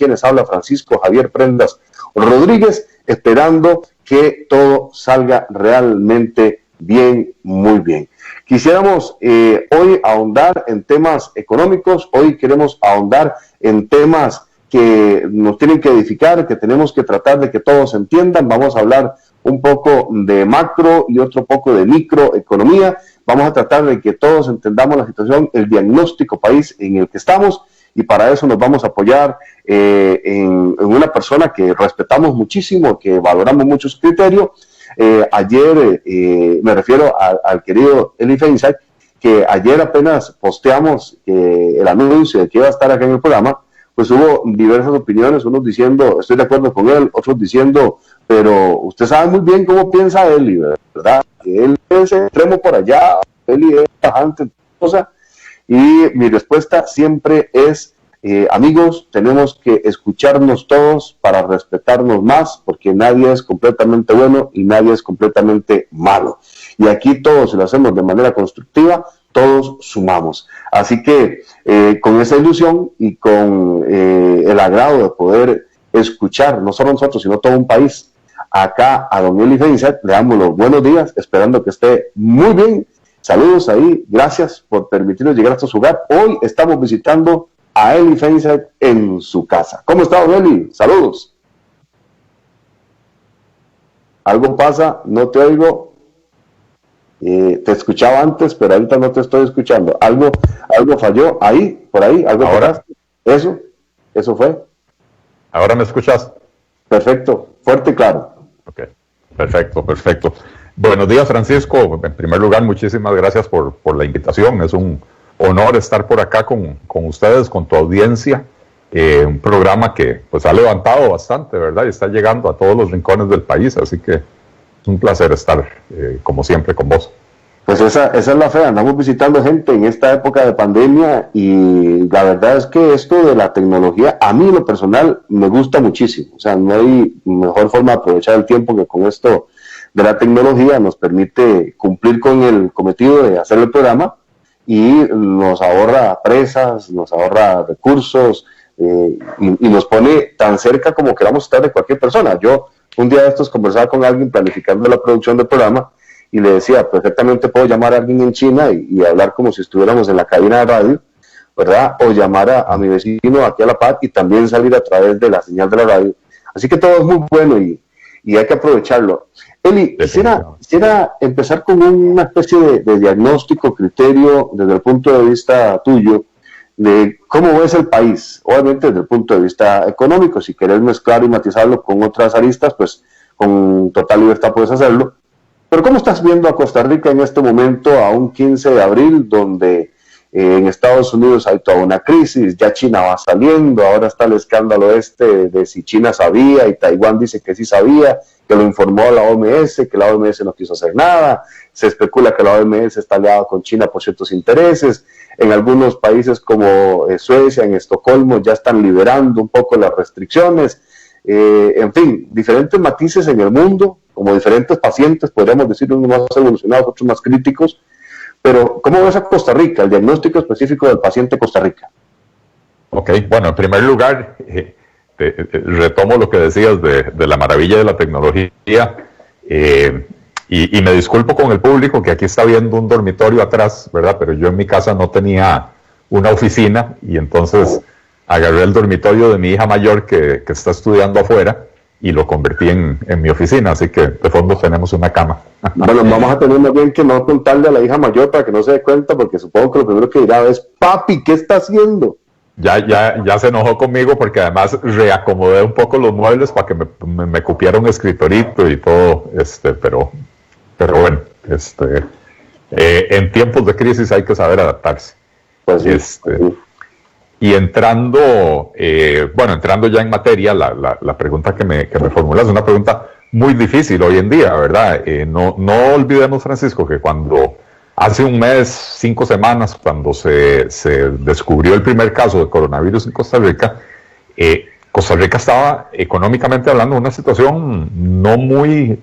quienes habla Francisco Javier Prendas Rodríguez, esperando que todo salga realmente bien, muy bien. Quisiéramos hoy ahondar en temas económicos, hoy queremos ahondar en temas que nos tienen que edificar, que tenemos que tratar de que todos entiendan. Vamos a hablar un poco de macro y otro poco de microeconomía. Vamos a tratar de que todos entendamos la situación, el diagnóstico país en el que estamos, y para eso nos vamos a apoyar en una persona que respetamos muchísimo, que valoramos mucho su criterio. Ayer, me refiero al querido Eli Feinsack, que ayer apenas posteamos el anuncio de que iba a estar acá en el programa. Pues hubo diversas opiniones, unos diciendo, estoy de acuerdo con él, otros diciendo, pero usted sabe muy bien cómo piensa Eli, ¿verdad? Que él es extremo por allá, Eli es tajante, cosa. Y mi respuesta siempre es, amigos, tenemos que escucharnos todos para respetarnos más, porque nadie es completamente bueno y nadie es completamente malo. Y aquí todos, si lo hacemos de manera constructiva, todos sumamos. Así que con esa ilusión y con el agrado de poder escuchar, no solo nosotros, sino todo un país, acá a don Eli Feinsack, le damos los buenos días, esperando que esté muy bien. Saludos ahí, gracias por permitirnos llegar hasta su hogar. Hoy estamos visitando a Eli Feinsack en su casa. ¿Cómo está, don Eli? Saludos. ¿Algo pasa? No te oigo. Te escuchaba antes, pero ahorita no te estoy escuchando. Algo falló ahí, por ahí, algo ahora. Eso fue. ¿Ahora me escuchas? Perfecto, fuerte y claro. Ok, perfecto. Buenos días, Francisco. En primer lugar, muchísimas gracias por la invitación. Es un honor estar por acá con ustedes, con tu audiencia. Un programa que pues ha levantado bastante, ¿verdad? Y está llegando a todos los rincones del país, así que es un placer estar, como siempre, con vos. Pues esa es la fe, andamos visitando gente en esta época de pandemia y la verdad es que esto de la tecnología, a mí en lo personal me gusta muchísimo. O sea, no hay mejor forma de aprovechar el tiempo que con esto de la tecnología nos permite cumplir con el cometido de hacer el programa y nos ahorra presas, nos ahorra recursos y nos pone tan cerca como queramos estar de cualquier persona. Yo un día de estos conversaba con alguien planificando la producción del programa y le decía, perfectamente puedo llamar a alguien en China y hablar como si estuviéramos en la cabina de radio, ¿verdad? O llamar a mi vecino aquí a La Paz y también salir a través de la señal de la radio. Así que todo es muy bueno y hay que aprovecharlo. Eli, quisiera empezar con una especie de diagnóstico, criterio, desde el punto de vista tuyo, de cómo ves el país, obviamente desde el punto de vista económico. Si querés mezclar y matizarlo con otras aristas, pues con total libertad puedes hacerlo. Pero ¿cómo estás viendo a Costa Rica en este momento, a un 15 de abril, donde en Estados Unidos hay toda una crisis, ya China va saliendo, ahora está el escándalo de si China sabía y Taiwán dice que sí sabía, que lo informó a la OMS, que la OMS no quiso hacer nada, se especula que la OMS está aliada con China por ciertos intereses, en algunos países como Suecia, en Estocolmo, ya están liberando un poco las restricciones, en fin, diferentes matices en el mundo, como diferentes pacientes, podríamos decir, unos más evolucionados, otros más críticos. Pero, ¿cómo ves a Costa Rica, el diagnóstico específico del paciente Costa Rica? Ok, bueno, en primer lugar, retomo lo que decías de la maravilla de la tecnología y me disculpo con el público que aquí está viendo un dormitorio atrás, ¿verdad? Pero yo en mi casa no tenía una oficina y entonces agarré el dormitorio de mi hija mayor que está estudiando afuera y lo convertí en mi oficina, así que de fondo tenemos una cama. Bueno, vamos a tener más bien que no contarle a la hija mayor para que no se dé cuenta, porque supongo que lo primero que dirá es, papi, ¿qué está haciendo? Ya se enojó conmigo porque además reacomodé un poco los muebles para que me cupiera un escritorito y todo, pero bueno, en tiempos de crisis hay que saber adaptarse. Pues sí. Y entrando ya en materia, la pregunta que me formulas es una pregunta muy difícil hoy en día, ¿verdad? No olvidemos, Francisco, que cuando hace un mes, 5 semanas, cuando se descubrió el primer caso de coronavirus en Costa Rica estaba económicamente hablando en una situación no muy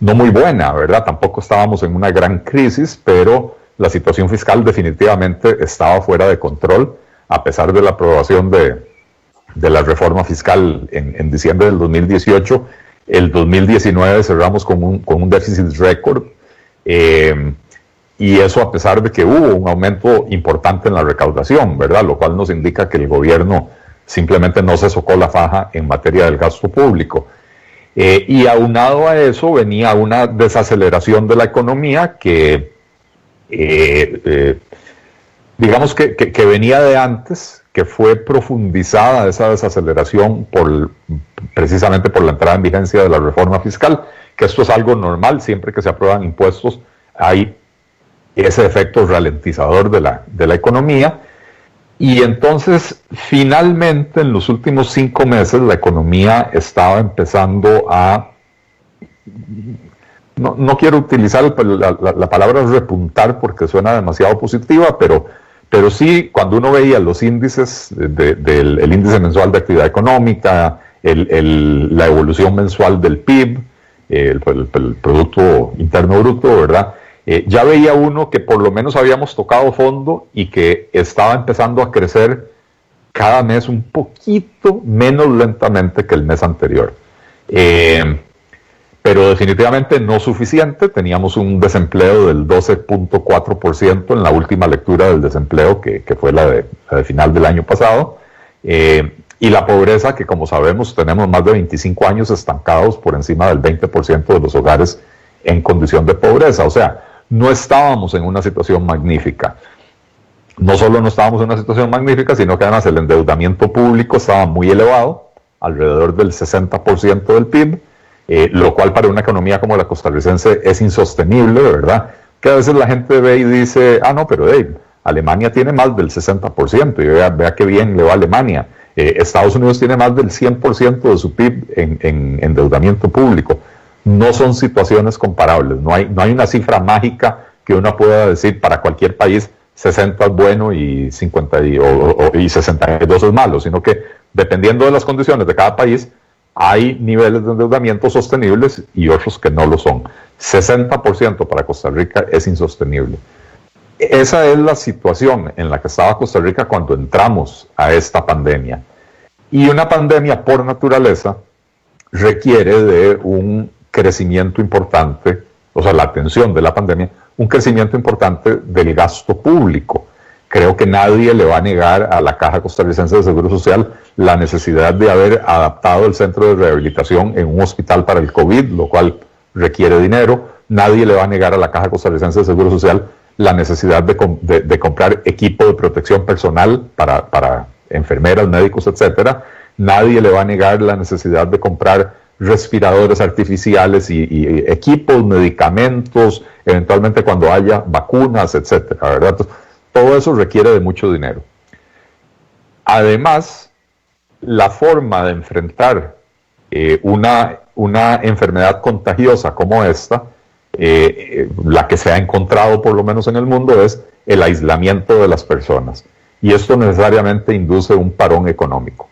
buena, ¿verdad? Tampoco estábamos en una gran crisis, pero la situación fiscal definitivamente estaba fuera de control, a pesar de la aprobación de la reforma fiscal en diciembre del 2018. El 2019 cerramos con un déficit récord, y eso a pesar de que hubo un aumento importante en la recaudación, ¿verdad? Lo cual nos indica que el gobierno simplemente no se socó la faja en materia del gasto público. Y aunado a eso venía una desaceleración de la economía que digamos que venía de antes, que fue profundizada esa desaceleración precisamente por la entrada en vigencia de la reforma fiscal, que esto es algo normal, siempre que se aprueban impuestos hay ese efecto ralentizador de la economía. Y entonces, finalmente, en los últimos 5 meses, la economía estaba empezando a... No quiero utilizar la palabra repuntar porque suena demasiado positiva, pero sí, cuando uno veía los índices el índice mensual de actividad económica, la evolución mensual del PIB, el Producto Interno Bruto, ¿verdad? Ya veía uno que por lo menos habíamos tocado fondo y que estaba empezando a crecer cada mes un poquito menos lentamente que el mes anterior. Pero definitivamente no suficiente. Teníamos un desempleo del 12.4% en la última lectura del desempleo, que fue la de final del año pasado. Y la pobreza, que como sabemos tenemos más de 25 años estancados por encima del 20% de los hogares en condición de pobreza. O sea, no estábamos en una situación magnífica. No solo no estábamos en una situación magnífica, sino que además el endeudamiento público estaba muy elevado, alrededor del 60% del PIB, lo cual para una economía como la costarricense es insostenible, ¿verdad? Que a veces la gente ve y dice, no, pero Alemania tiene más del 60%, y vea qué bien le va a Alemania. Estados Unidos tiene más del 100% de su PIB en endeudamiento público. No son situaciones comparables, no hay una cifra mágica que uno pueda decir para cualquier país 60 es bueno y 62 es malo, sino que dependiendo de las condiciones de cada país hay niveles de endeudamiento sostenibles y otros que no lo son. 60% para Costa Rica es insostenible. Esa es la situación en la que estaba Costa Rica cuando entramos a esta pandemia. Y una pandemia por naturaleza requiere de un crecimiento importante, o sea, la atención de la pandemia, un crecimiento importante del gasto público. Creo que nadie le va a negar a la Caja Costarricense de Seguro Social la necesidad de haber adaptado el centro de rehabilitación en un hospital para el COVID, lo cual requiere dinero. Nadie le va a negar a la Caja Costarricense de Seguro Social la necesidad de comprar equipo de protección personal para enfermeras, médicos, etcétera. Nadie le va a negar la necesidad de comprar respiradores artificiales y equipos, medicamentos, eventualmente cuando haya vacunas, etcétera, ¿verdad? Entonces, todo eso requiere de mucho dinero. Además, la forma de enfrentar una enfermedad contagiosa como esta, la que se ha encontrado por lo menos en el mundo, es el aislamiento de las personas. Y esto necesariamente induce un parón económico.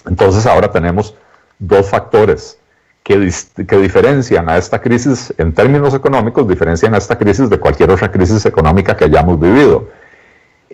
Entonces ahora tenemos dos factores que diferencian a esta crisis, en términos económicos, diferencian a esta crisis de cualquier otra crisis económica que hayamos vivido.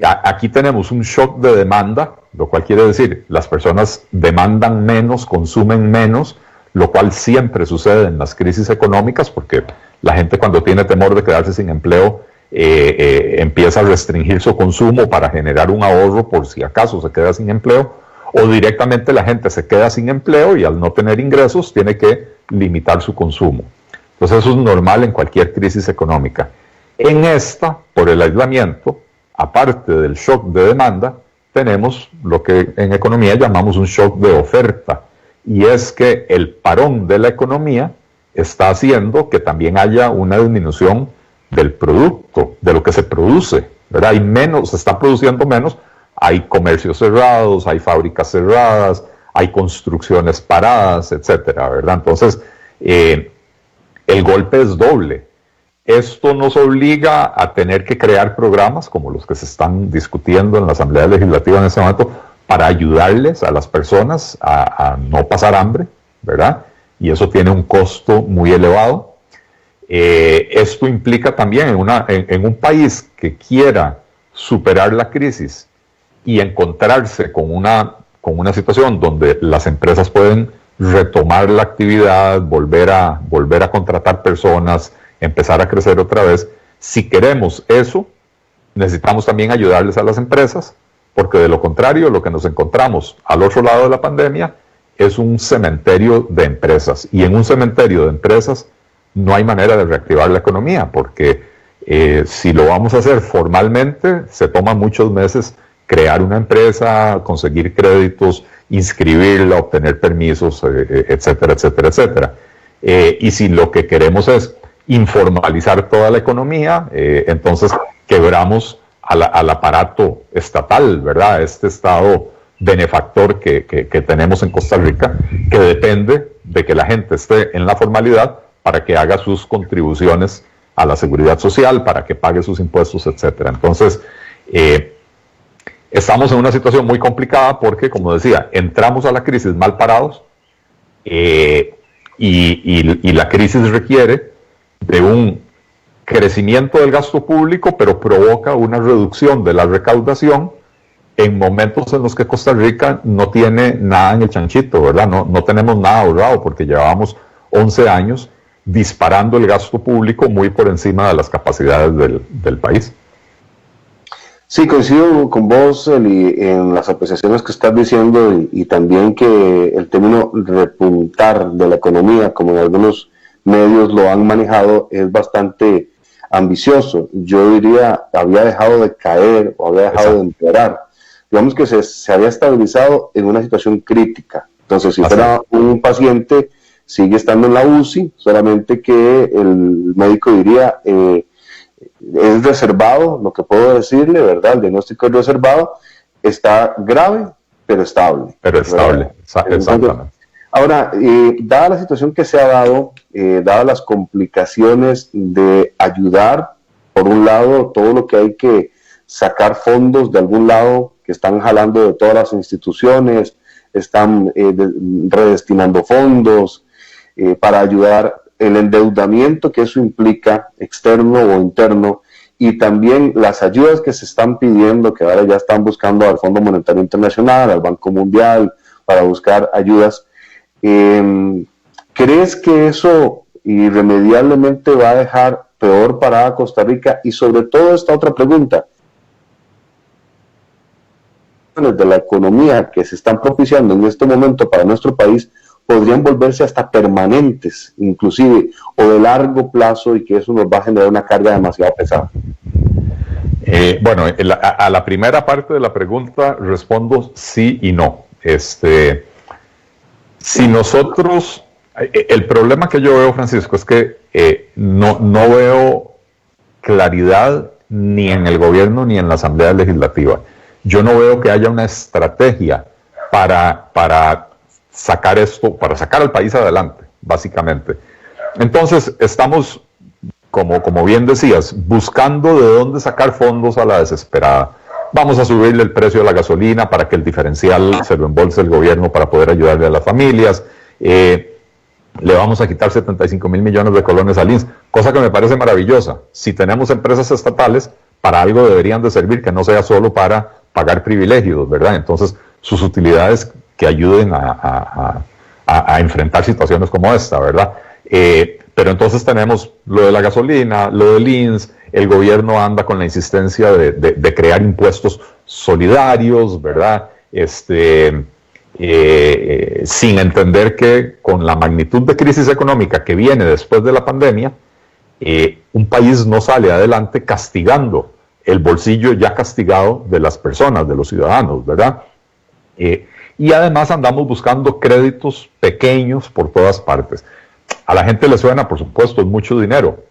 Aquí tenemos un shock de demanda, lo cual quiere decir las personas demandan menos, consumen menos, lo cual siempre sucede en las crisis económicas, porque la gente cuando tiene temor de quedarse sin empleo empieza a restringir su consumo para generar un ahorro por si acaso se queda sin empleo, o directamente la gente se queda sin empleo y al no tener ingresos tiene que limitar su consumo. Entonces eso es normal en cualquier crisis económica. En esta, por el aislamiento, aparte del shock de demanda, tenemos lo que en economía llamamos un shock de oferta, y es que el parón de la economía está haciendo que también haya una disminución del producto, de lo que se produce, ¿verdad? Hay menos, se está produciendo menos, hay comercios cerrados, hay fábricas cerradas, hay construcciones paradas, etcétera, ¿verdad? Entonces, el golpe es doble. Esto nos obliga a tener que crear programas como los que se están discutiendo en la Asamblea Legislativa en este momento para ayudarles a las personas a no pasar hambre, ¿verdad? Y eso tiene un costo muy elevado. Esto implica también en un país que quiera superar la crisis y encontrarse con con una situación donde las empresas pueden retomar la actividad, volver a contratar personas, empezar a crecer otra vez. Si queremos eso, necesitamos también ayudarles a las empresas, porque de lo contrario, lo que nos encontramos al otro lado de la pandemia es un cementerio de empresas. Y en un cementerio de empresas no hay manera de reactivar la economía, porque si lo vamos a hacer formalmente, se toma muchos meses crear una empresa, conseguir créditos, inscribirla, obtener permisos, etcétera, etcétera, etcétera. Y si lo que queremos es informalizar toda la economía, entonces quebramos al aparato estatal, ¿verdad? Este estado benefactor que tenemos en Costa Rica, que depende de que la gente esté en la formalidad para que haga sus contribuciones a la seguridad social, para que pague sus impuestos, etcétera. Entonces, estamos en una situación muy complicada porque, como decía, entramos a la crisis mal parados y la crisis requiere de un crecimiento del gasto público, pero provoca una reducción de la recaudación en momentos en los que Costa Rica no tiene nada en el chanchito, ¿verdad? No tenemos nada ahorrado porque llevábamos 11 años disparando el gasto público muy por encima de las capacidades del país. Sí, coincido con vos, Eli, en las apreciaciones que estás diciendo y también que el término repuntar de la economía, como en algunos medios lo han manejado, es bastante ambicioso. Yo diría, había dejado de caer o había dejado de empeorar. Digamos que se había estabilizado en una situación crítica. Entonces, si fuera un paciente, sigue estando en la UCI, solamente que el médico diría, es reservado, lo que puedo decirle, ¿verdad? El diagnóstico es reservado, está grave, pero estable. Pero estable, exactamente. Ahora, dada la situación que se ha dado, dadas las complicaciones de ayudar, por un lado, todo lo que hay que sacar fondos de algún lado, que están jalando de todas las instituciones, están redestinando fondos para ayudar, el endeudamiento que eso implica, externo o interno, y también las ayudas que se están pidiendo, que ahora ya están buscando al Fondo Monetario Internacional, al Banco Mundial, para buscar ayudas. ¿Crees que eso irremediablemente va a dejar peor parada a Costa Rica? Y sobre todo esta otra pregunta, de la economía que se están propiciando en este momento para nuestro país, podrían volverse hasta permanentes, inclusive, o de largo plazo, y que eso nos va a generar una carga demasiado pesada. Bueno, a la primera parte de la pregunta respondo sí y no. Si nosotros, el problema que yo veo, Francisco, es que no veo claridad ni en el gobierno ni en la Asamblea Legislativa. Yo no veo que haya una estrategia para sacar esto, para sacar al país adelante, básicamente. Entonces, estamos, como bien decías, buscando de dónde sacar fondos a la desesperada. Vamos a subirle el precio de la gasolina para que el diferencial se lo embolse el gobierno para poder ayudarle a las familias. Le vamos a quitar 75 mil millones de colones al INS, cosa que me parece maravillosa. Si tenemos empresas estatales, para algo deberían de servir, que no sea solo para pagar privilegios, ¿verdad? Entonces, sus utilidades que ayuden a enfrentar situaciones como esta, ¿verdad? Pero entonces tenemos lo de la gasolina, lo del INS, el gobierno anda con la insistencia de crear impuestos solidarios, ¿verdad? Sin entender que con la magnitud de crisis económica que viene después de la pandemia, un país no sale adelante castigando el bolsillo ya castigado de las personas, de los ciudadanos, ¿verdad? Y además andamos buscando créditos pequeños por todas partes. A la gente le suena, por supuesto, es mucho dinero.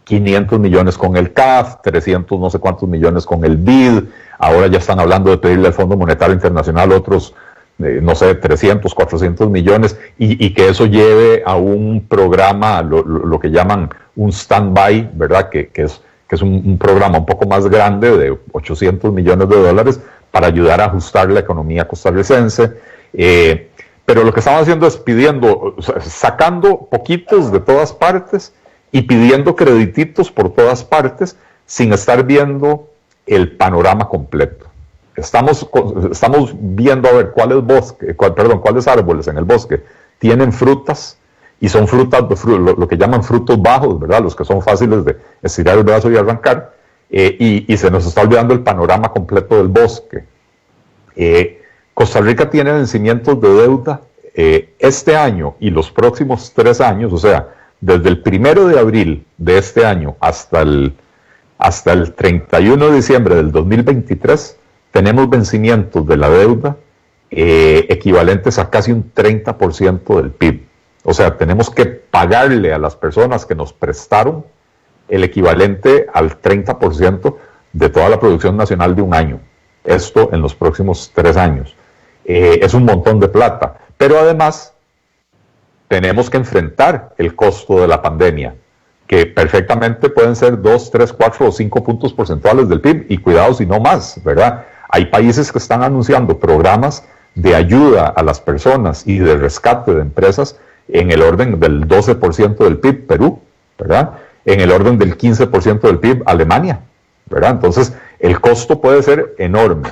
500 millones con el CAF, 300 no sé cuántos millones con el BID, ahora ya están hablando de pedirle al Fondo Monetario Internacional otros, no sé, 300, 400 millones, y que eso lleve a un programa, lo que llaman un stand-by, ¿verdad? Que es un programa un poco más grande de 800 millones de dólares para ayudar a ajustar la economía costarricense. Pero lo que estamos haciendo es pidiendo, sacando poquitos de todas partes y pidiendo credititos por todas partes sin estar viendo el panorama completo. estamos viendo a ver cuáles árboles en el bosque tienen frutas, y son frutas, lo que llaman frutos bajos, ¿verdad? Los que son fáciles de estirar el brazo y arrancar, y se nos está olvidando el panorama completo del bosque. Costa Rica tiene vencimientos de deuda este año y los próximos 3 años, o sea, desde el 1 de abril de este año hasta el 31 de diciembre del 2023, tenemos vencimientos de la deuda equivalentes a casi un 30% del PIB. O sea, tenemos que pagarle a las personas que nos prestaron el equivalente al 30% de toda la producción nacional de un año. Esto en los próximos 3 años. Es un montón de plata. Pero además, tenemos que enfrentar el costo de la pandemia, que perfectamente pueden ser 2, 3, 4 o 5 puntos porcentuales del PIB, y cuidado si no más, ¿verdad? Hay países que están anunciando programas de ayuda a las personas y de rescate de empresas en el orden del 12% del PIB, Perú, ¿verdad? En el orden del 15% del PIB, Alemania, ¿verdad? Entonces, el costo puede ser enorme.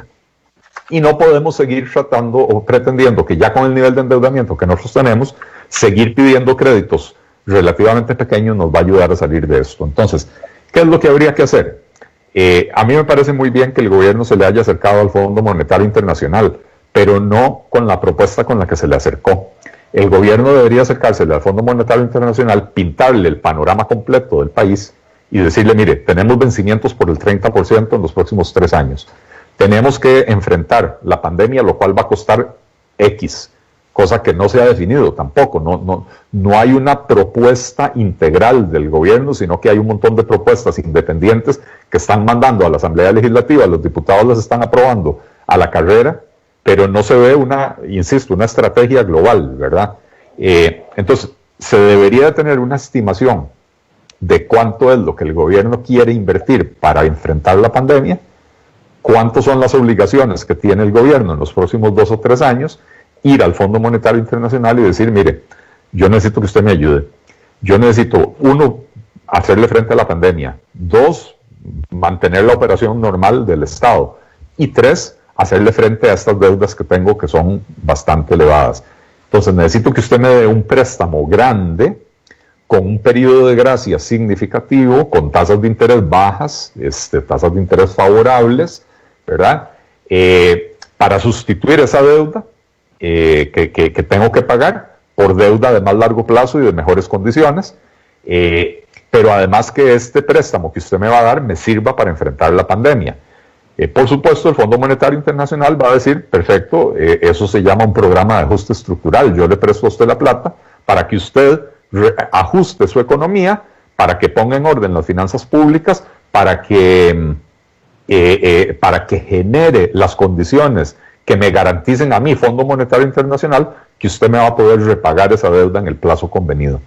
Y no podemos seguir tratando o pretendiendo que ya con el nivel de endeudamiento que nosotros tenemos, seguir pidiendo créditos relativamente pequeños nos va a ayudar a salir de esto. Entonces, ¿qué es lo que habría que hacer? A mí me parece muy bien que el gobierno se le haya acercado al Fondo Monetario Internacional, pero no con la propuesta con la que se le acercó. El gobierno debería acercársele al Fondo Monetario Internacional, pintarle el panorama completo del país y decirle, mire, tenemos vencimientos por el 30% en los próximos 3 años. Tenemos que enfrentar la pandemia, lo cual va a costar X, cosa que no se ha definido tampoco. No hay una propuesta integral del gobierno, sino que hay un montón de propuestas independientes que están mandando a la Asamblea Legislativa, los diputados las están aprobando a la carrera, pero no se ve una estrategia global, ¿verdad? Entonces, se debería tener una estimación de cuánto es lo que el gobierno quiere invertir para enfrentar la pandemia, cuántas son las obligaciones que tiene el gobierno en los próximos 2 o 3 años, ir al Fondo Monetario Internacional y decir, mire, yo necesito que usted me ayude. Yo necesito, 1, hacerle frente a la pandemia, 2, mantener la operación normal del Estado, y 3, hacerle frente a estas deudas que tengo que son bastante elevadas. Entonces necesito que usted me dé un préstamo grande, con un periodo de gracia significativo, con tasas de interés bajas, tasas de interés favorables, ¿verdad? Para sustituir esa deuda que tengo que pagar por deuda de más largo plazo y de mejores condiciones, pero además que este préstamo que usted me va a dar me sirva para enfrentar la pandemia. Por supuesto, el Fondo Monetario Internacional va a decir, perfecto, eso se llama un programa de ajuste estructural, yo le presto a usted la plata para que usted ajuste su economía, para que ponga en orden las finanzas públicas, para que genere las condiciones que me garanticen a mí, Fondo Monetario Internacional, que usted me va a poder repagar esa deuda en el plazo convenido.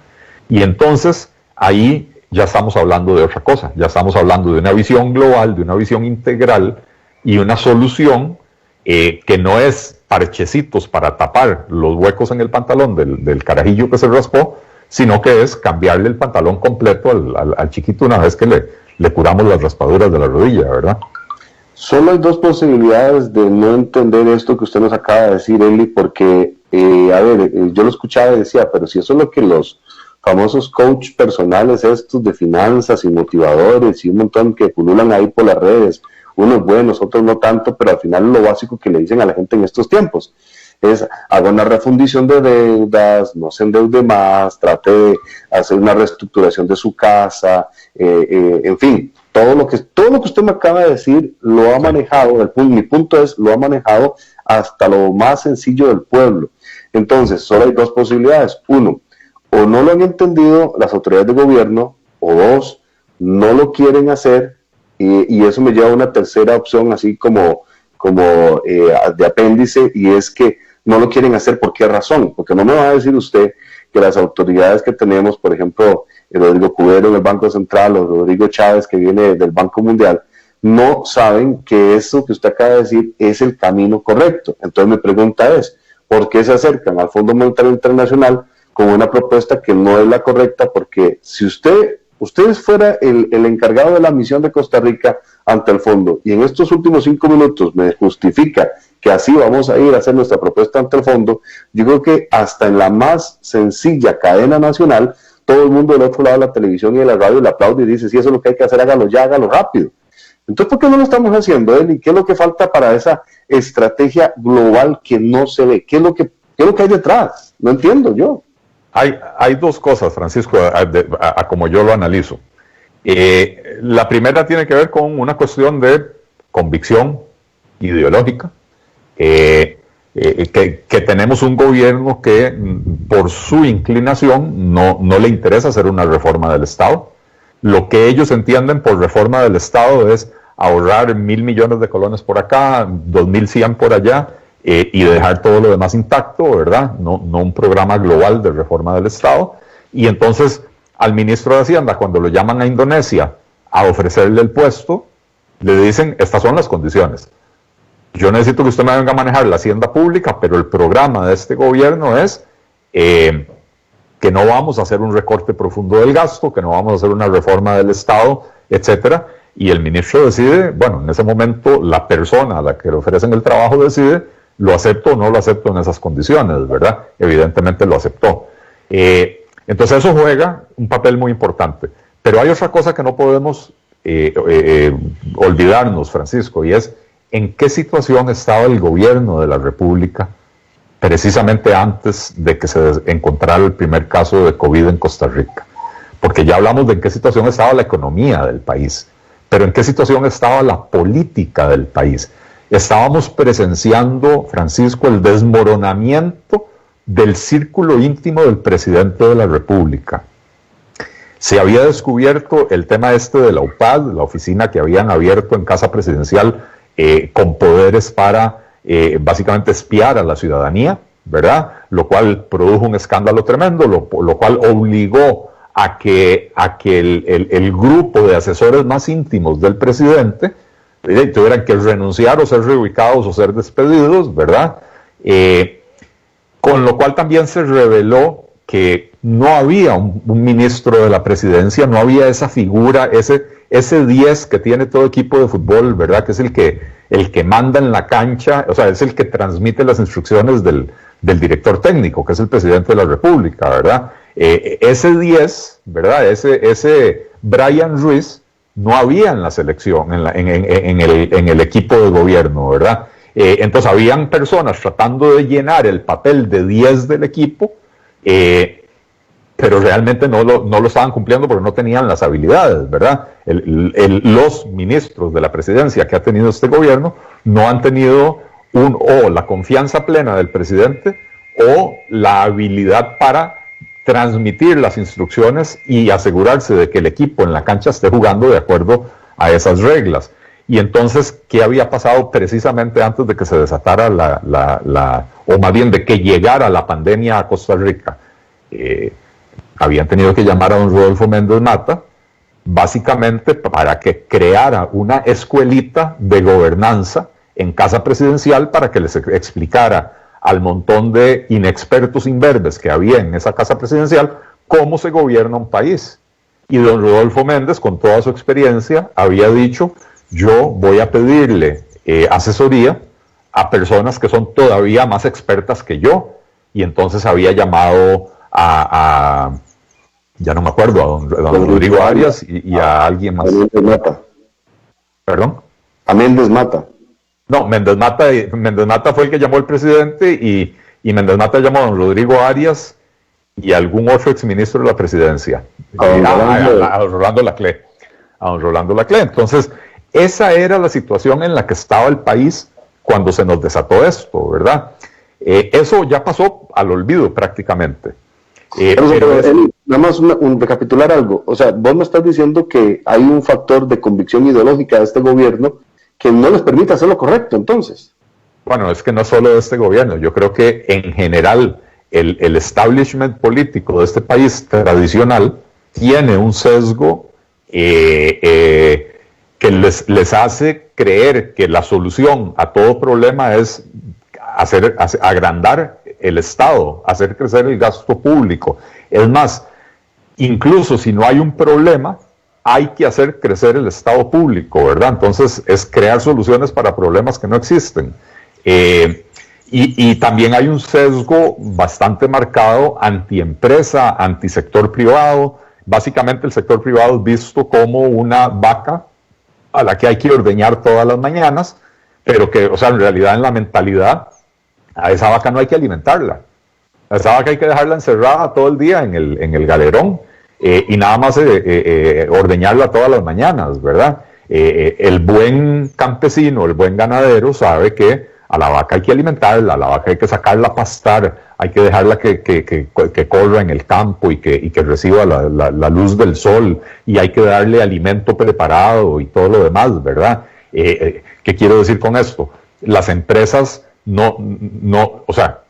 Y entonces, ahí ya estamos hablando de otra cosa, ya estamos hablando de una visión global, de una visión integral y una solución que no es parchecitos para tapar los huecos en el pantalón del carajillo que se raspó, sino que es cambiarle el pantalón completo al chiquito una vez que le curamos las raspaduras de la rodilla, ¿verdad? Solo hay 2 posibilidades de no entender esto que usted nos acaba de decir, Eli, porque, yo lo escuchaba y decía, pero si eso es lo que los famosos coach personales estos de finanzas y motivadores y un montón que pululan ahí por las redes, unos buenos, otros no tanto, pero al final lo básico que le dicen a la gente en estos tiempos es: haga una refundición de deudas, no se endeude más, trate de hacer una reestructuración de su casa, en fin, todo lo que usted me acaba de decir lo ha manejado, mi punto es, lo ha manejado hasta lo más sencillo del pueblo. Entonces, solo hay 2 posibilidades: 1, o no lo han entendido las autoridades de gobierno, o 2, no lo quieren hacer, y eso me lleva a una tercera opción, así como de apéndice, y es que no lo quieren hacer. ¿Por qué razón? Porque no me va a decir usted que las autoridades que tenemos, por ejemplo, Rodrigo Cubero en el Banco Central o Rodrigo Chávez que viene del Banco Mundial, no saben que eso que usted acaba de decir es el camino correcto. Entonces mi pregunta es, ¿por qué se acercan al Fondo Monetario Internacional con una propuesta que no es la correcta? Porque si usted fuera el encargado de la misión de Costa Rica, ante el fondo, y en estos últimos 5 minutos me justifica que así vamos a ir a hacer nuestra propuesta ante el fondo, yo creo que hasta en la más sencilla cadena nacional, todo el mundo del otro lado de la televisión y de la radio le aplaude y dice, si eso es lo que hay que hacer, hágalo ya, hágalo rápido. Entonces, ¿por qué no lo estamos haciendo, Eli? ¿Qué es lo que falta para esa estrategia global que no se ve? ¿Qué es lo que hay detrás? No entiendo yo. Hay dos cosas, Francisco, a como yo lo analizo. La primera tiene que ver con una cuestión de convicción ideológica, que tenemos un gobierno que por su inclinación no le interesa hacer una reforma del Estado. Lo que ellos entienden por reforma del Estado es ahorrar 1.000 millones de colones por acá, 2.100 por allá, y dejar todo lo demás intacto, ¿verdad? No un programa global de reforma del Estado. Y entonces al ministro de Hacienda, cuando lo llaman a Indonesia a ofrecerle el puesto, le dicen, estas son las condiciones. Yo necesito que usted me venga a manejar la hacienda pública, pero el programa de este gobierno es que no vamos a hacer un recorte profundo del gasto, que no vamos a hacer una reforma del Estado, etcétera. Y el ministro decide, bueno, en ese momento la persona a la que le ofrecen el trabajo decide, lo acepto o no lo acepto en esas condiciones, ¿verdad? Evidentemente lo aceptó. Entonces eso juega un papel muy importante. Pero hay otra cosa que no podemos olvidarnos, Francisco, y es en qué situación estaba el gobierno de la República precisamente antes de que se encontrara el primer caso de COVID en Costa Rica. Porque ya hablamos de en qué situación estaba la economía del país, pero en qué situación estaba la política del país. Estábamos presenciando, Francisco, el desmoronamiento del círculo íntimo del presidente de la República. Se había descubierto el tema de la UPAD, la oficina que habían abierto en Casa Presidencial con poderes para básicamente espiar a la ciudadanía, ¿verdad? Lo cual produjo un escándalo tremendo, lo cual obligó a que el grupo de asesores más íntimos del presidente tuvieran que renunciar o ser reubicados o ser despedidos, ¿verdad? Con lo cual también se reveló que no había un ministro de la presidencia, no había esa figura, ese 10 que tiene todo equipo de fútbol, ¿verdad? Que es el que manda en la cancha, o sea, es el que transmite las instrucciones del director técnico, que es el presidente de la República, ¿verdad? Ese 10, ¿verdad? Ese Brian Ruiz no había en la selección, en el equipo de gobierno, ¿verdad? Entonces habían personas tratando de llenar el papel de 10 del equipo, pero realmente no lo estaban cumpliendo porque no tenían las habilidades, ¿verdad? Los ministros de la presidencia que ha tenido este gobierno no han tenido la confianza plena del presidente o la habilidad para transmitir las instrucciones y asegurarse de que el equipo en la cancha esté jugando de acuerdo a esas reglas. Y entonces, ¿qué había pasado precisamente antes de que se desatara o más bien de que llegara la pandemia a Costa Rica? Habían tenido que llamar a don Rodolfo Méndez Mata, básicamente para que creara una escuelita de gobernanza en Casa Presidencial para que les explicara al montón de inexpertos imberbes que había en esa Casa Presidencial cómo se gobierna un país. Y don Rodolfo Méndez, con toda su experiencia, había dicho, yo voy a pedirle asesoría a personas que son todavía más expertas que yo. Y entonces había llamado ya no me acuerdo, a don Rodrigo Arias y a alguien más. A Méndez Mata. ¿Perdón? A Méndez Mata. No, Méndez Mata fue el que llamó al presidente y Méndez Mata llamó a don Rodrigo Arias y a algún otro exministro de la presidencia. A don Rolando Laclé. A don Rolando Laclé. Entonces, esa era la situación en la que estaba el país cuando se nos desató esto, ¿verdad? Eso ya pasó al olvido prácticamente. Nada más recapitular algo. O sea, vos me estás diciendo que hay un factor de convicción ideológica de este gobierno que no les permite hacer lo correcto, entonces. Bueno, es que no solo de este gobierno. Yo creo que en general el establishment político de este país tradicional tiene un sesgo que les hace creer que la solución a todo problema es agrandar el Estado, hacer crecer el gasto público. Es más, incluso si no hay un problema, hay que hacer crecer el Estado público, ¿verdad? Entonces es crear soluciones para problemas que no existen. Y también hay un sesgo bastante marcado antiempresa, antisector privado. Básicamente el sector privado es visto como una vaca a la que hay que ordeñar todas las mañanas, pero que, o sea, en realidad en la mentalidad, a esa vaca no hay que alimentarla. A esa vaca hay que dejarla encerrada todo el día en el galerón y nada más ordeñarla todas las mañanas, ¿verdad? El buen campesino, el buen ganadero sabe que a la vaca hay que alimentarla, a la vaca hay que sacarla a pastar, hay que dejarla que corra en el campo y que reciba la luz del sol, y hay que darle alimento preparado y todo lo demás, ¿verdad? ¿Qué quiero decir con esto? Las empresas o sea,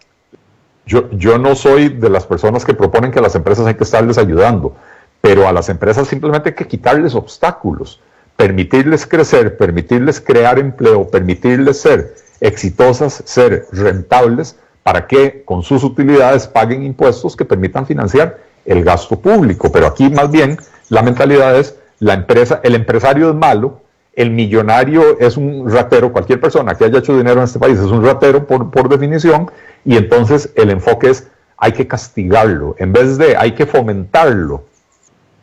yo no soy de las personas que proponen que a las empresas hay que estarles ayudando, pero a las empresas simplemente hay que quitarles obstáculos, permitirles crecer, permitirles crear empleo, permitirles ser exitosas, ser rentables, para que con sus utilidades paguen impuestos que permitan financiar el gasto público. Pero aquí más bien la mentalidad es, el empresario es malo, el millonario es un ratero, cualquier persona que haya hecho dinero en este país es un ratero por definición, y entonces el enfoque es, hay que castigarlo, en vez de hay que fomentarlo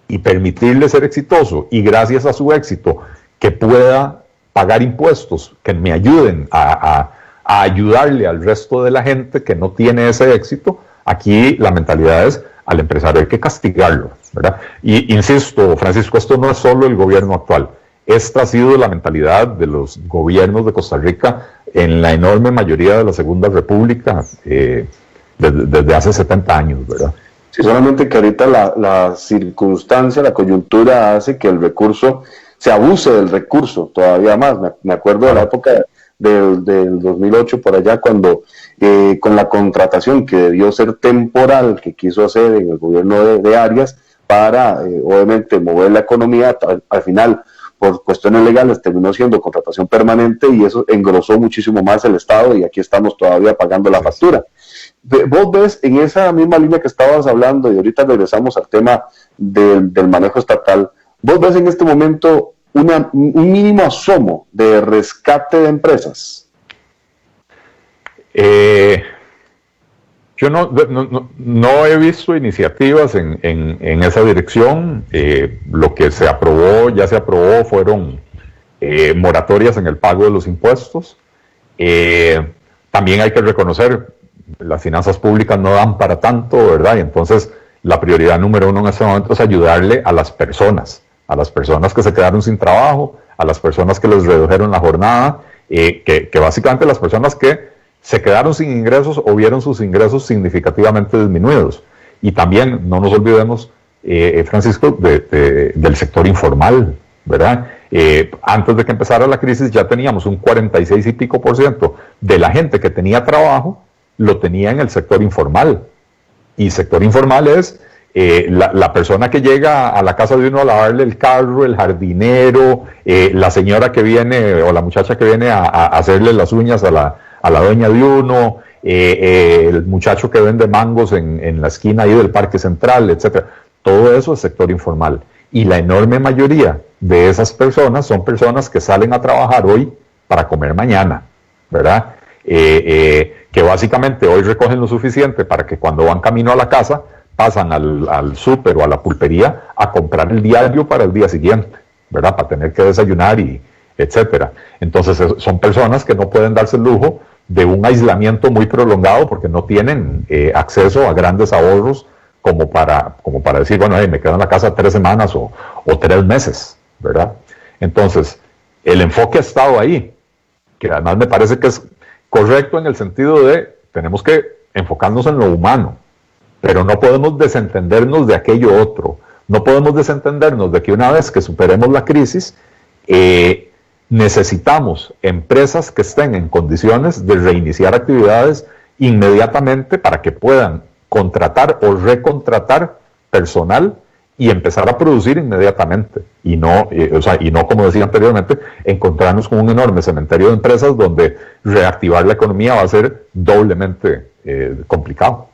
y permitirle ser exitoso, y gracias a su éxito que pueda pagar impuestos que me ayuden a ayudarle al resto de la gente que no tiene ese éxito. Aquí la mentalidad es, al empresario hay que castigarlo, ¿verdad? Y insisto, Francisco, esto no es solo el gobierno actual. Esta ha sido la mentalidad de los gobiernos de Costa Rica en la enorme mayoría de la Segunda República desde hace 70 años, ¿verdad? Sí, solamente que ahorita la circunstancia, la coyuntura hace que el recurso, se abuse del recurso todavía más. Me acuerdo de la época del 2008 por allá, cuando con la contratación que debió ser temporal que quiso hacer en el gobierno de Arias para obviamente mover la economía, al final por cuestiones legales terminó siendo contratación permanente, y eso engrosó muchísimo más el Estado, y aquí estamos todavía pagando la factura. Vos ves en esa misma línea que estabas hablando, y ahorita regresamos al tema del manejo estatal, vos ves en este momento un mínimo asomo de rescate de empresas. Yo no he visto iniciativas en esa dirección. Lo que ya se aprobó fueron moratorias en el pago de los impuestos. También hay que reconocer, las finanzas públicas no dan para tanto, ¿verdad? Y entonces la prioridad número uno en este momento es ayudarle a las personas que se quedaron sin trabajo, a las personas que les redujeron la jornada, que básicamente las personas que se quedaron sin ingresos o vieron sus ingresos significativamente disminuidos. Y también no nos olvidemos, Francisco, del sector informal, ¿verdad? Antes de que empezara la crisis ya teníamos un 46 y pico % de la gente que tenía trabajo lo tenía en el sector informal. Y sector informal es la persona que llega a la casa de uno a lavarle el carro, el jardinero, la señora que viene o la muchacha que viene a hacerle las uñas a la dueña de uno, el muchacho que vende mangos en la esquina ahí del Parque Central, etc. Todo eso es sector informal. Y la enorme mayoría de esas personas son personas que salen a trabajar hoy para comer mañana, ¿verdad? Que básicamente hoy recogen lo suficiente para que cuando van camino a la casa pasan al súper o a la pulpería a comprar el diario para el día siguiente, ¿verdad? Para tener que desayunar y etcétera. Entonces son personas que no pueden darse el lujo de un aislamiento muy prolongado porque no tienen acceso a grandes ahorros como para decir, bueno, me quedo en la casa 3 semanas o 3 meses, ¿verdad? Entonces, el enfoque ha estado ahí, que además me parece que es correcto en el sentido de tenemos que enfocarnos en lo humano, pero no podemos desentendernos de aquello otro. No podemos desentendernos de que una vez que superemos la crisis, necesitamos empresas que estén en condiciones de reiniciar actividades inmediatamente para que puedan contratar o recontratar personal y empezar a producir inmediatamente. Y no, como decía anteriormente, encontrarnos con un enorme cementerio de empresas donde reactivar la economía va a ser doblemente complicado.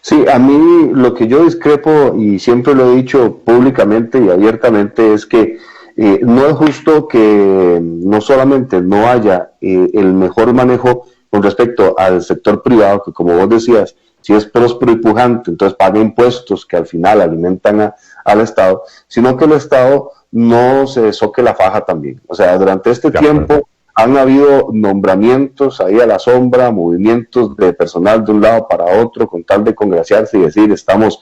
Sí, a mí lo que yo discrepo, y siempre lo he dicho públicamente y abiertamente, es que no es justo que no solamente no haya el mejor manejo con respecto al sector privado, que como vos decías, si es próspero y pujante, entonces paga impuestos que al final alimentan al Estado, sino que el Estado no se soque la faja también. O sea, durante este tiempo han habido nombramientos ahí a la sombra, movimientos de personal de un lado para otro con tal de congraciarse y decir estamos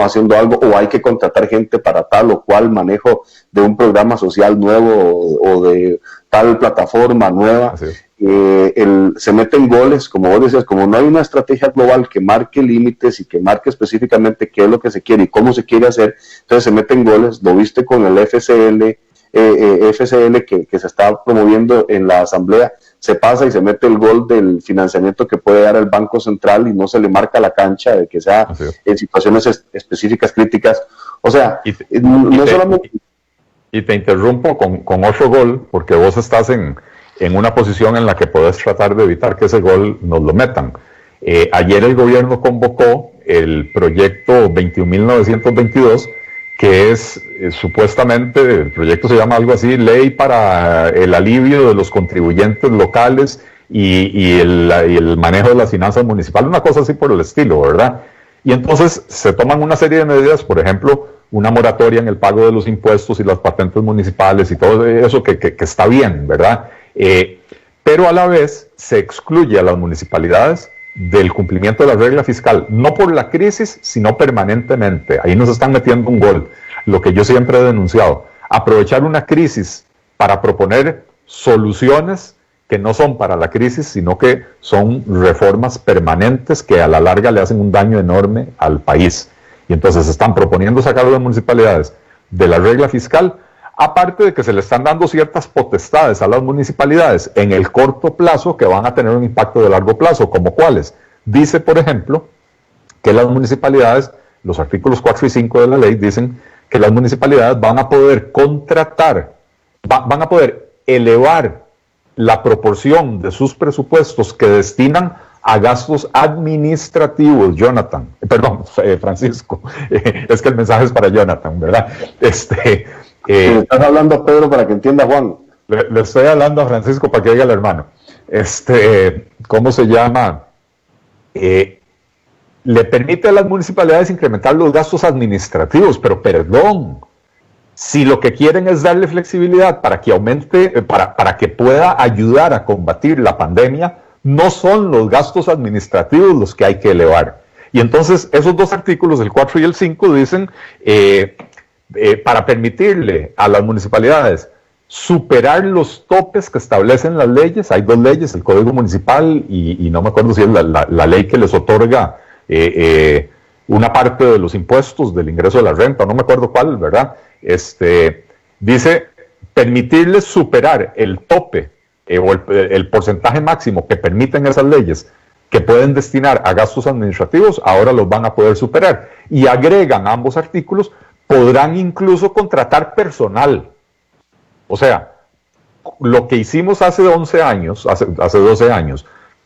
haciendo algo, o hay que contratar gente para tal o cual manejo de un programa social nuevo o de tal plataforma nueva. Se meten goles, como vos decías, como no hay una estrategia global que marque límites y que marque específicamente qué es lo que se quiere y cómo se quiere hacer, entonces se meten goles. Lo viste con el FCL que se está promoviendo en la asamblea, se pasa y se mete el gol del financiamiento que puede dar el Banco Central y no se le marca la cancha de que sea en situaciones específicas críticas. O sea, y te interrumpo con otro gol, porque vos estás en una posición en la que podés tratar de evitar que ese gol nos lo metan. Ayer el gobierno convocó el proyecto 21.922, que es supuestamente, el proyecto se llama algo así, Ley para el alivio de los contribuyentes locales y el manejo de las finanzas municipales, una cosa así por el estilo, ¿verdad? Y entonces se toman una serie de medidas, por ejemplo, una moratoria en el pago de los impuestos y las patentes municipales y todo eso que está bien, ¿verdad? Pero a la vez se excluye a las municipalidades del cumplimiento de la regla fiscal, no por la crisis, sino permanentemente. Ahí nos están metiendo un gol. Lo que yo siempre he denunciado, aprovechar una crisis para proponer soluciones que no son para la crisis, sino que son reformas permanentes que a la larga le hacen un daño enorme al país. Y entonces están proponiendo sacar a las municipalidades de la regla fiscal, aparte de que se le están dando ciertas potestades a las municipalidades en el corto plazo que van a tener un impacto de largo plazo, como cuáles. Dice, por ejemplo, que las municipalidades, los artículos 4 y 5 de la ley dicen que las municipalidades van a poder contratar, van a poder elevar la proporción de sus presupuestos que destinan a gastos administrativos, Francisco, es que el mensaje es para Jonathan, ¿verdad? Le estás hablando a Pedro para que entienda Juan. Le estoy hablando a Francisco para que oiga el hermano. ¿Cómo se llama? Le permite a las municipalidades incrementar los gastos administrativos, pero perdón, si lo que quieren es darle flexibilidad para que aumente, para que pueda ayudar a combatir la pandemia, no son los gastos administrativos los que hay que elevar. Y entonces esos dos artículos, el 4 y el 5, dicen para permitirle a las municipalidades superar los topes que establecen las leyes. Hay dos leyes, el Código Municipal y no me acuerdo si es la ley que les otorga una parte de los impuestos del ingreso de la renta, no me acuerdo cuál, ¿verdad? Dice permitirles superar el tope o el porcentaje máximo que permiten esas leyes que pueden destinar a gastos administrativos, ahora los van a poder superar. Y agregan a ambos artículos, podrán incluso contratar personal. O sea, lo que hicimos hace 12 años,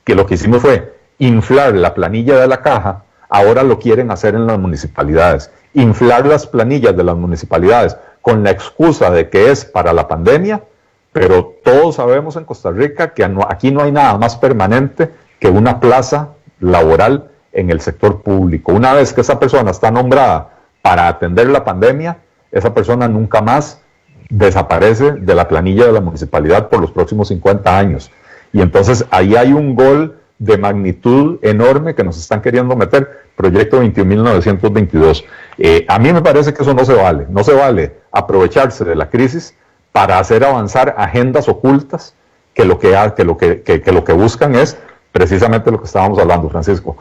que lo que hicimos fue inflar la planilla de la caja, ahora lo quieren hacer en las municipalidades. Inflar las planillas de las municipalidades con la excusa de que es para la pandemia, pero todos sabemos en Costa Rica que aquí no hay nada más permanente que una plaza laboral en el sector público. Una vez que esa persona está nombrada para atender la pandemia, esa persona nunca más desaparece de la planilla de la municipalidad por los próximos 50 años. Y entonces ahí hay un gol de magnitud enorme que nos están queriendo meter, proyecto 21.922. A mí me parece que eso no se vale. No se vale aprovecharse de la crisis para hacer avanzar agendas ocultas que lo que buscan es precisamente lo que estábamos hablando, Francisco,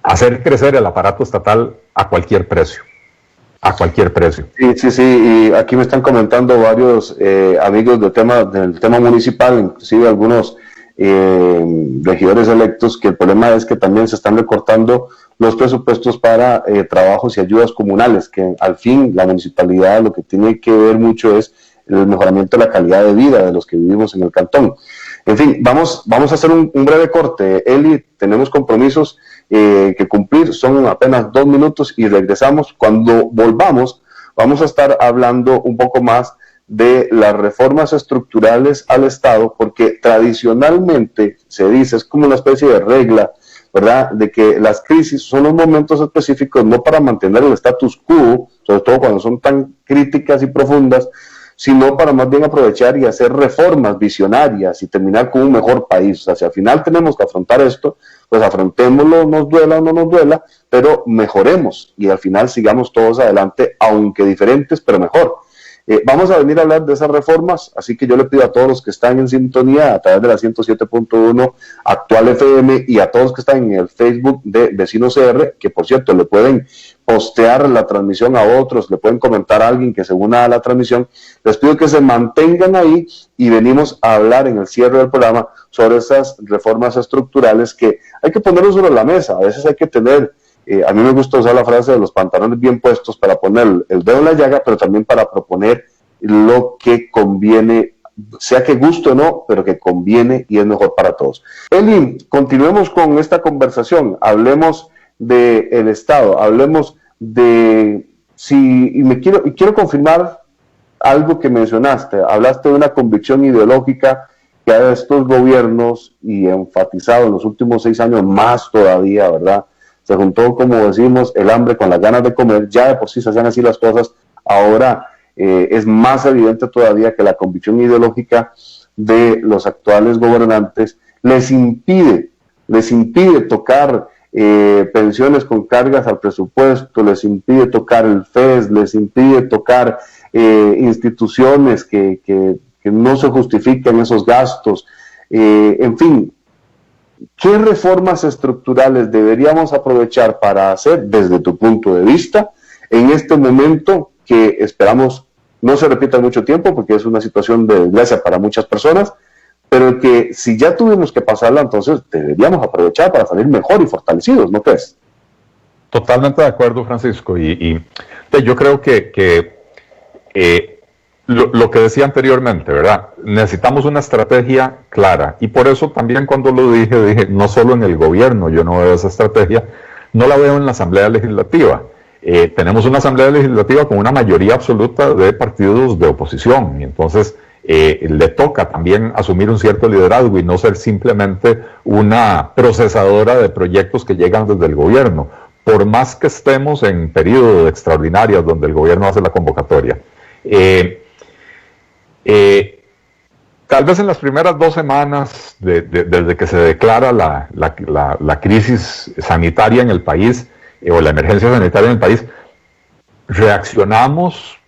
hacer crecer el aparato estatal a cualquier precio. A cualquier precio. Sí, y aquí me están comentando varios amigos del tema municipal, inclusive algunos regidores electos, que el problema es que también se están recortando los presupuestos para trabajos y ayudas comunales, que al fin la municipalidad lo que tiene que ver mucho es el mejoramiento de la calidad de vida de los que vivimos en el cantón. En fin, vamos a hacer un breve corte, Eli, tenemos compromisos que cumplir. Son apenas 2 minutos y regresamos. Cuando volvamos, vamos a estar hablando un poco más de las reformas estructurales al Estado, porque tradicionalmente se dice, es como una especie de regla, ¿verdad?, de que las crisis son los momentos específicos no para mantener el status quo, sobre todo cuando son tan críticas y profundas, sino para más bien aprovechar y hacer reformas visionarias y terminar con un mejor país. O sea, si al final tenemos que afrontar esto, pues afrontémoslo, nos duela o no nos duela, pero mejoremos y al final sigamos todos adelante, aunque diferentes, pero mejor. Vamos a venir a hablar de esas reformas, así que yo le pido a todos los que están en sintonía a través de la 107.1 Actual FM y a todos que están en el Facebook de Vecinos CR, que por cierto le pueden postear la transmisión a otros, le pueden comentar a alguien que se una a la transmisión, les pido que se mantengan ahí y venimos a hablar en el cierre del programa sobre esas reformas estructurales que hay que ponerlos sobre la mesa. A veces hay que tener... a mí me gusta usar la frase de los pantalones bien puestos para poner el dedo en la llaga, pero también para proponer lo que conviene, sea que guste o no, pero que conviene y es mejor para todos. Eli, continuemos con esta conversación, hablemos del Estado, hablemos de... quiero confirmar algo que mencionaste, hablaste de una convicción ideológica que a estos gobiernos, y enfatizado en los últimos 6 años más todavía, ¿verdad?, se juntó, como decimos, el hambre con las ganas de comer. Ya de por sí se hacían así las cosas. Ahora es más evidente todavía que la convicción ideológica de los actuales gobernantes les impide tocar pensiones con cargas al presupuesto, les impide tocar el FES, les impide tocar instituciones que no se justifiquen esos gastos. En fin, ¿qué reformas estructurales deberíamos aprovechar para hacer desde tu punto de vista en este momento que esperamos no se repita mucho tiempo porque es una situación de desgracia para muchas personas, pero que si ya tuvimos que pasarla, entonces deberíamos aprovechar para salir mejor y fortalecidos, ¿no crees? Totalmente de acuerdo, Francisco, y yo creo que lo que decía anteriormente, ¿verdad? Necesitamos una estrategia clara, y por eso también cuando lo dije, no solo en el gobierno yo no veo esa estrategia, no la veo en la Asamblea Legislativa. Tenemos una Asamblea Legislativa con una mayoría absoluta de partidos de oposición, y entonces le toca también asumir un cierto liderazgo y no ser simplemente una procesadora de proyectos que llegan desde el gobierno, por más que estemos en periodo de extraordinarias donde el gobierno hace la convocatoria. Tal vez en las primeras 2 semanas desde que se declara la crisis sanitaria en el país, o la emergencia sanitaria en el país, reaccionamos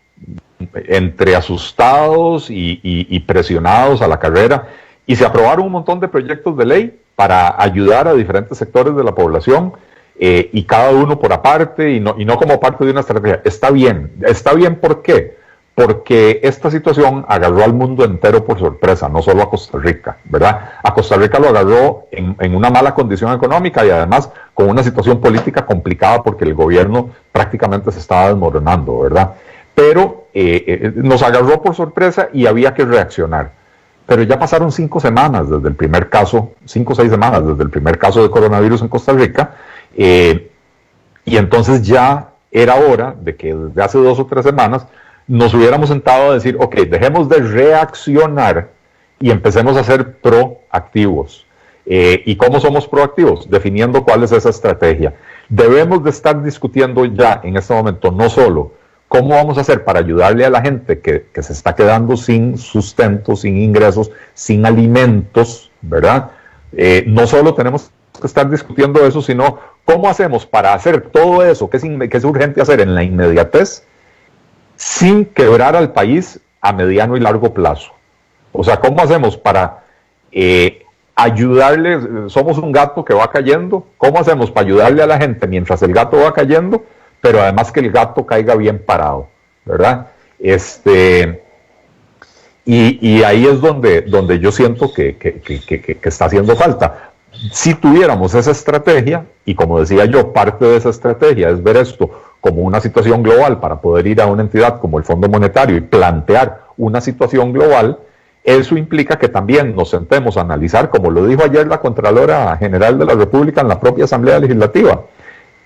entre asustados y presionados a la carrera, y se aprobaron un montón de proyectos de ley para ayudar a diferentes sectores de la población, y cada uno por aparte y no como parte de una estrategia. Está bien, ¿por qué? Porque esta situación agarró al mundo entero por sorpresa, no solo a Costa Rica, ¿verdad? A Costa Rica lo agarró en una mala condición económica y además con una situación política complicada porque el gobierno prácticamente se estaba desmoronando, ¿verdad? Pero nos agarró por sorpresa y había que reaccionar. Pero ya pasaron 5 semanas desde el primer caso, 5 o 6 semanas desde el primer caso de coronavirus en Costa Rica, y entonces ya era hora de que desde hace 2 o 3 semanas nos hubiéramos sentado a decir, ok, dejemos de reaccionar y empecemos a ser proactivos. ¿Y cómo somos proactivos? Definiendo cuál es esa estrategia. Debemos de estar discutiendo ya en este momento no solo cómo vamos a hacer para ayudarle a la gente que se está quedando sin sustento, sin ingresos, sin alimentos, ¿verdad? No solo tenemos que estar discutiendo eso, sino cómo hacemos para hacer todo eso que es urgente hacer en la inmediatez, sin quebrar al país a mediano y largo plazo. O sea, ¿cómo hacemos para ayudarle? Somos un gato que va cayendo. ¿Cómo hacemos para ayudarle a la gente mientras el gato va cayendo, pero además que el gato caiga bien parado, ¿verdad? Y ahí es donde yo siento que está haciendo falta. Si tuviéramos esa estrategia, y como decía yo, parte de esa estrategia es ver esto como una situación global para poder ir a una entidad como el Fondo Monetario y plantear una situación global, eso implica que también nos sentemos a analizar, como lo dijo ayer la Contralora General de la República en la propia Asamblea Legislativa.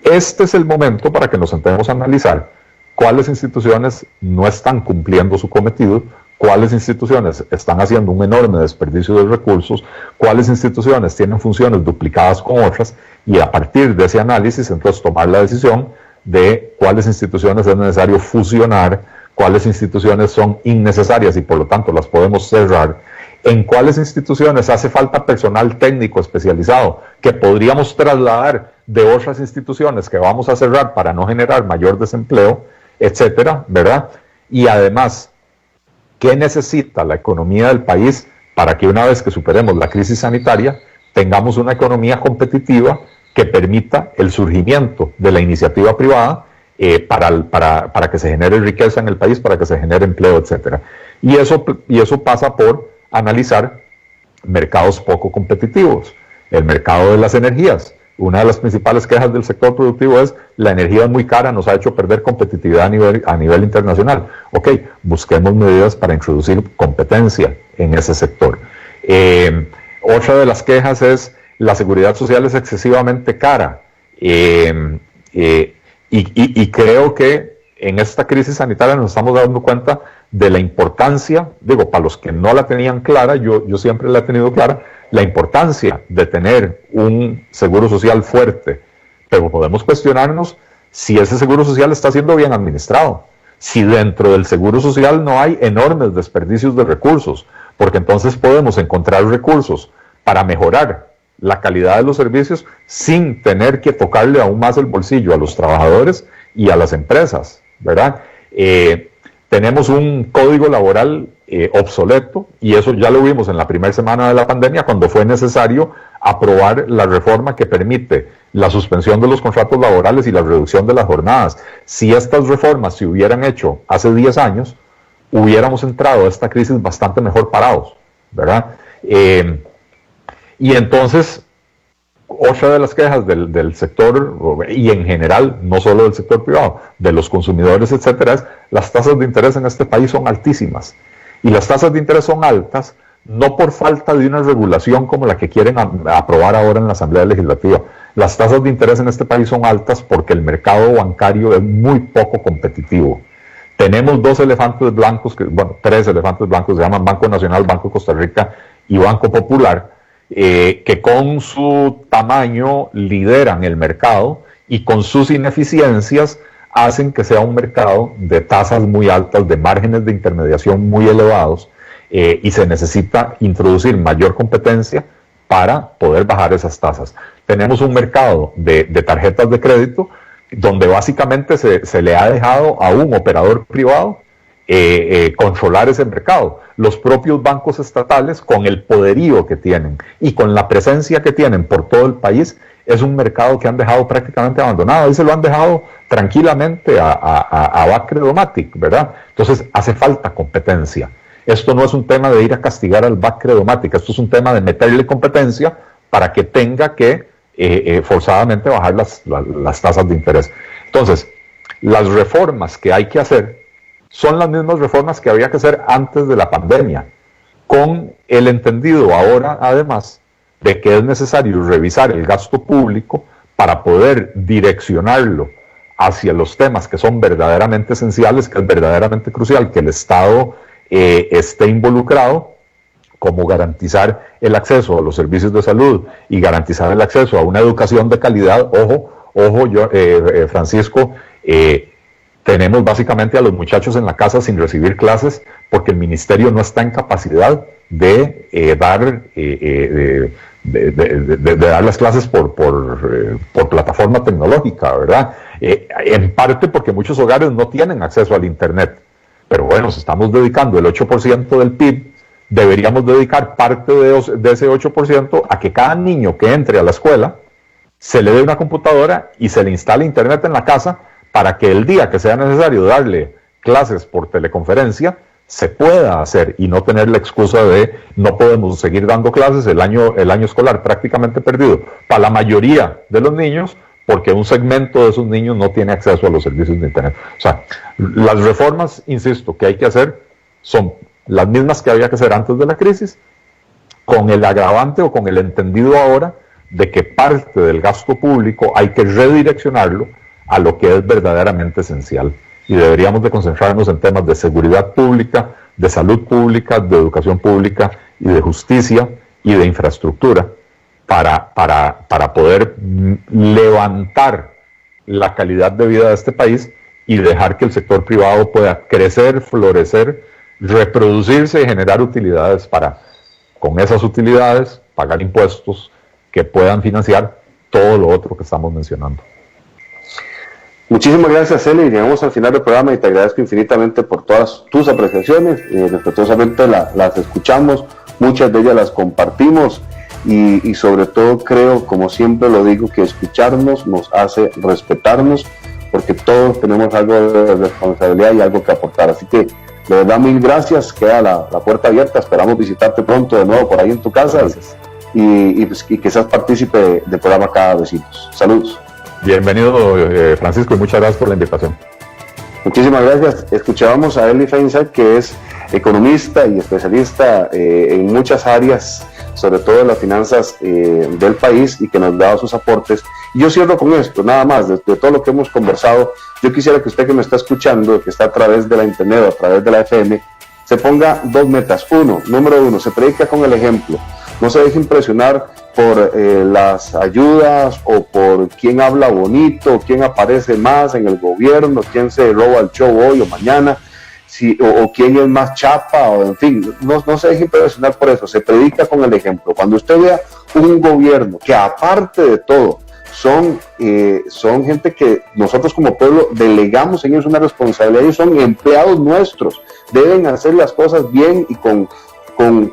Este es el momento para que nos sentemos a analizar cuáles instituciones no están cumpliendo su cometido, cuáles instituciones están haciendo un enorme desperdicio de recursos, cuáles instituciones tienen funciones duplicadas con otras, y a partir de ese análisis entonces tomar la decisión de cuáles instituciones es necesario fusionar, cuáles instituciones son innecesarias y por lo tanto las podemos cerrar, en cuáles instituciones hace falta personal técnico especializado que podríamos trasladar de otras instituciones que vamos a cerrar para no generar mayor desempleo, etcétera, ¿verdad? Y además, ¿qué necesita la economía del país para que una vez que superemos la crisis sanitaria tengamos una economía competitiva que permita el surgimiento de la iniciativa privada para que se genere riqueza en el país, para que se genere empleo, etcétera? Y eso pasa por analizar mercados poco competitivos. El mercado de las energías. Una de las principales quejas del sector productivo es la energía es muy cara, nos ha hecho perder competitividad a nivel internacional. Ok, busquemos medidas para introducir competencia en ese sector. Otra de las quejas es la seguridad social es excesivamente cara. Y creo que en esta crisis sanitaria nos estamos dando cuenta de la importancia, digo, para los que no la tenían clara, yo siempre la he tenido clara, la importancia de tener un seguro social fuerte, pero podemos cuestionarnos si ese seguro social está siendo bien administrado, si dentro del seguro social no hay enormes desperdicios de recursos, porque entonces podemos encontrar recursos para mejorar la calidad de los servicios sin tener que tocarle aún más el bolsillo a los trabajadores y a las empresas, ¿verdad? Tenemos un código laboral obsoleto, y eso ya lo vimos en la primera semana de la pandemia cuando fue necesario aprobar la reforma que permite la suspensión de los contratos laborales y la reducción de las jornadas. Si estas reformas se hubieran hecho hace 10 años, hubiéramos entrado a esta crisis bastante mejor parados, ¿verdad? Y entonces, otra de las quejas del sector, y en general, no solo del sector privado, de los consumidores, etcétera, es las tasas de interés en este país son altísimas. Y las tasas de interés son altas no por falta de una regulación como la que quieren aprobar ahora en la Asamblea Legislativa. Las tasas de interés en este país son altas porque el mercado bancario es muy poco competitivo. Tenemos tres elefantes blancos, se llaman Banco Nacional, Banco de Costa Rica y Banco Popular, que con su tamaño lideran el mercado y con sus ineficiencias hacen que sea un mercado de tasas muy altas, de márgenes de intermediación muy elevados, y se necesita introducir mayor competencia para poder bajar esas tasas. Tenemos un mercado de tarjetas de crédito donde básicamente se le ha dejado a un operador privado controlar ese mercado. Los propios bancos estatales, con el poderío que tienen y con la presencia que tienen por todo el país, es un mercado que han dejado prácticamente abandonado, y se lo han dejado tranquilamente a Bacredomatic, ¿verdad? Entonces hace falta competencia. Esto no es un tema de ir a castigar al Bacredomatic, esto es un tema de meterle competencia para que tenga que forzadamente bajar las tasas de interés. Entonces, las reformas que hay que hacer son las mismas reformas que había que hacer antes de la pandemia, con el entendido ahora, además, de que es necesario revisar el gasto público para poder direccionarlo hacia los temas que son verdaderamente esenciales, que es verdaderamente crucial que el Estado esté involucrado, como garantizar el acceso a los servicios de salud y garantizar el acceso a una educación de calidad. Francisco, tenemos básicamente a los muchachos en la casa sin recibir clases porque el ministerio no está en capacidad de dar las clases por plataforma tecnológica, ¿verdad? En parte porque muchos hogares no tienen acceso al Internet. Pero bueno, si estamos dedicando el 8% del PIB, deberíamos dedicar parte de ese 8% a que cada niño que entre a la escuela se le dé una computadora y se le instale Internet en la casa, para que el día que sea necesario darle clases por teleconferencia, se pueda hacer y no tener la excusa de no podemos seguir dando clases, el año escolar prácticamente perdido para la mayoría de los niños, porque un segmento de esos niños no tiene acceso a los servicios de Internet. O sea, las reformas, insisto, que hay que hacer son las mismas que había que hacer antes de la crisis, con el agravante o con el entendido ahora de que parte del gasto público hay que redireccionarlo a lo que es verdaderamente esencial. Y deberíamos de concentrarnos en temas de seguridad pública, de salud pública, de educación pública y de justicia y de infraestructura para poder levantar la calidad de vida de este país y dejar que el sector privado pueda crecer, florecer, reproducirse y generar utilidades para, con esas utilidades, pagar impuestos que puedan financiar todo lo otro que estamos mencionando. Muchísimas gracias, Eli. Llegamos al final del programa y te agradezco infinitamente por todas tus apreciaciones. Respetuosamente las escuchamos, muchas de ellas las compartimos y sobre todo creo, como siempre lo digo, que escucharnos nos hace respetarnos, porque todos tenemos algo de responsabilidad y algo que aportar. Así que de verdad, mil gracias. Queda la puerta abierta. Esperamos visitarte pronto de nuevo por ahí en tu casa y que seas partícipe del programa Cada Vecinos. Saludos. Bienvenido, Francisco, y muchas gracias por la invitación. Muchísimas gracias. Escuchábamos a Eli Feinsack, que es economista y especialista en muchas áreas, sobre todo en las finanzas del país, y que nos daba sus aportes. Y yo cierro con esto, nada más, de todo lo que hemos conversado. Yo quisiera que usted que me está escuchando, que está a través de la internet o a través de la FM, se ponga dos metas. Número uno, se predica con el ejemplo. No se deje impresionar por las ayudas o por quién habla bonito, quién aparece más en el gobierno, quién se roba el show hoy o mañana, o quién es más chapa, o en fin, no se deje impresionar por eso. Se predica con el ejemplo. Cuando usted vea un gobierno que, aparte de todo, son gente que nosotros como pueblo delegamos en ellos una responsabilidad, y son empleados nuestros, deben hacer las cosas bien y con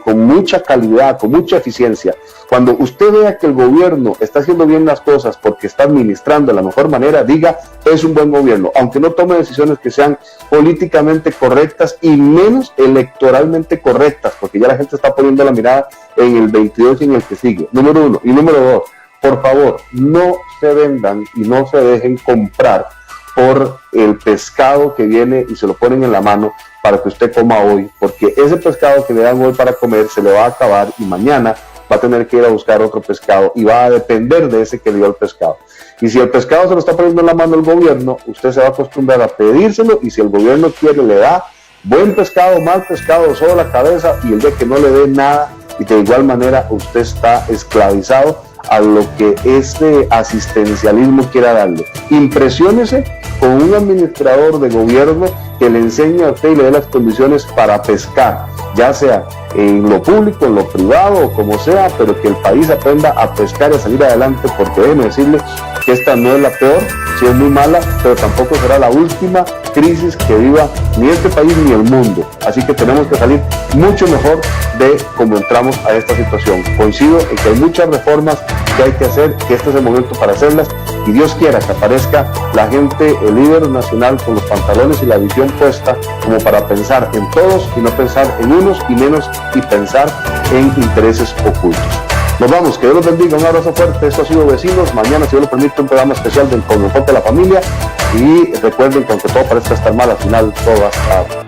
mucha calidad, con mucha eficiencia. Cuando usted vea que el gobierno está haciendo bien las cosas porque está administrando de la mejor manera, diga, es un buen gobierno, aunque no tome decisiones que sean políticamente correctas y menos electoralmente correctas, porque ya la gente está poniendo la mirada en el 22 y en el que sigue. Número uno. Y número dos, por favor, no se vendan y no se dejen comprar por el pescado que viene y se lo ponen en la mano para que usted coma hoy, porque ese pescado que le dan hoy para comer se le va a acabar y mañana va a tener que ir a buscar otro pescado y va a depender de ese que le dio el pescado. Y si el pescado se lo está poniendo en la mano el gobierno, usted se va a acostumbrar a pedírselo, y si el gobierno quiere le da buen pescado, mal pescado, solo la cabeza, y el día que no le dé nada, y de igual manera usted está esclavizado a lo que este asistencialismo quiera darle. Impresiónese con un administrador de gobierno que le enseñe a usted y le dé las condiciones para pescar, ya sea en lo público, en lo privado o como sea, pero que el país aprenda a pescar y a salir adelante, porque déjeme decirle que esta no es la peor, sí es muy mala, pero tampoco será la última crisis que viva ni este país ni el mundo. Así que tenemos que salir mucho mejor de cómo entramos a esta situación. Coincido en que hay muchas reformas que hay que hacer, que este es el momento para hacerlas, y Dios quiera que aparezca la gente, el líder nacional, con los pantalones y la visión puesta, como para pensar en todos y no pensar en unos y menos, y pensar en intereses ocultos. Nos vamos, que Dios los bendiga, un abrazo fuerte. Esto ha sido Vecinos. Mañana, si Dios lo permite, un programa especial con enfoque a la familia, y recuerden que aunque todo parezca estar mal, al final todo va a estar